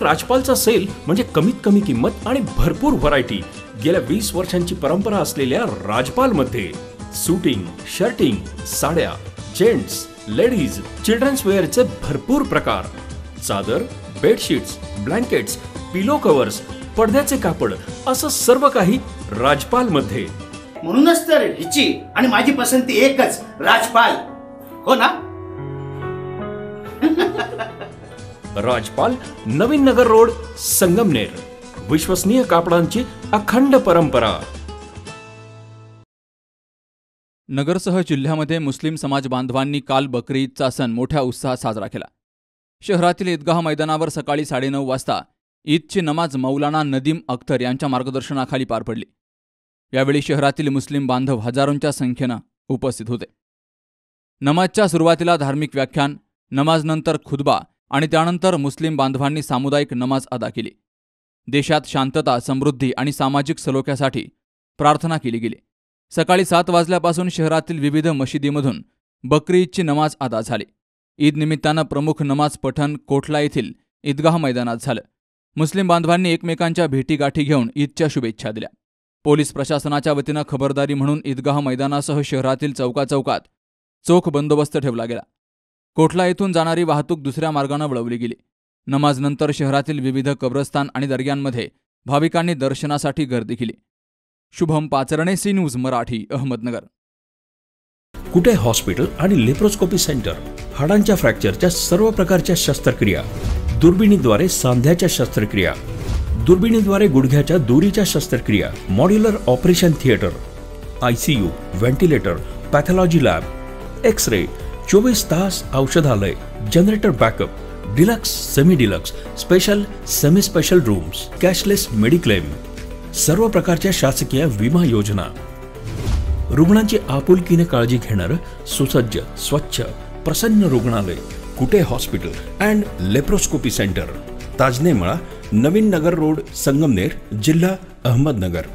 राजपालचा sale म्हणजे कमीत कमी किंमत आणि भरपूर व्हरायटी। गेल्या 20 वर्षांची परंपरा असलेल्या राजपाल मध्ये सूटिंग, शर्टिंग, साड्या, जेंट्स, लेडीज, चिल्ड्रन्स वेअरचे भरपूर प्रकार, चादर, बेडशीट्स, ब्लँकेट्स, पिलो कव्हर्स, पडद्याचे कापड असं सर्व काही राजपाल मध्ये। म्हणूनच तर हिची आणि माझी पसंती एकच, राजपाल। हो ना? राजपाल, नवीन नगर रोड, संगमनेर। विश्वसनीय कापडांची अखंड परंपरा। नगरसह जिल्ह्यामध्ये मुस्लिम समाज बांधवांनी काल बकरी ईदचा सण मोठ्या उत्साहात साजरा केला। शहरातील ईदगाह मैदानावर सकाळी 9:30 वाजता ईदची नमाज मौलाना नदीम अख्तर यांच्या मार्गदर्शनाखाली पार पडली। यावेळी शहरातील मुस्लिम बांधव हजारोंच्या संख्येनं उपस्थित होते। नमाजच्या सुरुवातीला धार्मिक व्याख्यान, नमाजनंतर खुतबा आणि त्यानंतर मुस्लिम बांधवांनी सामुदायिक नमाज अदा केली। देशात शांतता, समृद्धी आणि सामाजिक सलोख्यासाठी प्रार्थना केली गेली। सकाळी 7 वाजल्यापासून शहरातील विविध मशिदीमधून बकरी ईदची नमाज अदा झाली। ईद निमित्तानं प्रमुख नमाज पठण कोटला येथील ईदगाह मैदानात झालं। मुस्लिम बांधवांनी एकमेकांच्या भेटीगाठी घेऊन ईदच्या शुभेच्छा दिल्या। पोलीस प्रशासनाच्या वतीनं खबरदारी म्हणून ईदगाह मैदानासह शहरातील चौकाचौकात चोख बंदोबस्त ठेवला गेला। कोटला येथून जाणारी वाहतूक दुसऱ्या मार्गाने वळवली गेली। नमाजनंतर शहरातील विविध कब्रस्तान आणि दर्ग्यांमध्ये भाविकांनी दर्शनासाठी गर्दी केली। Shubham Pacharne, C news Marathi, Ahmednagar. कुठे हॉस्पिटल आणि लेप्रोस्कोपी सेंटर, हाडांच्या फ्रॅक्चरच्या सर्व प्रकारच्या शस्त्रक्रिया, दुर्बिणीद्वारे सांध्याच्या शस्त्रक्रिया, दुर्बिणीद्वारे गुडघ्याच्या दुरीच्या शस्त्रक्रिया, modular operation theatre, ICU, ventilator, pathology lab, x-ray, 24 तास औषधालय, generator backup, deluxe, semi deluxe, special, semi special rooms, cashless mediclaim, सर्व प्रकारच्या शासकीय विमा योजना, रुग्णांची आपुलकीने काळजी घेणारं सुसज्ज, स्वच्छ, प्रसन्न रुग्णालय, Kute hospital and laparoscopy centre, Tajne Mala, Navin Nagar road, Sangamner, जिल्हा अहमदनगर।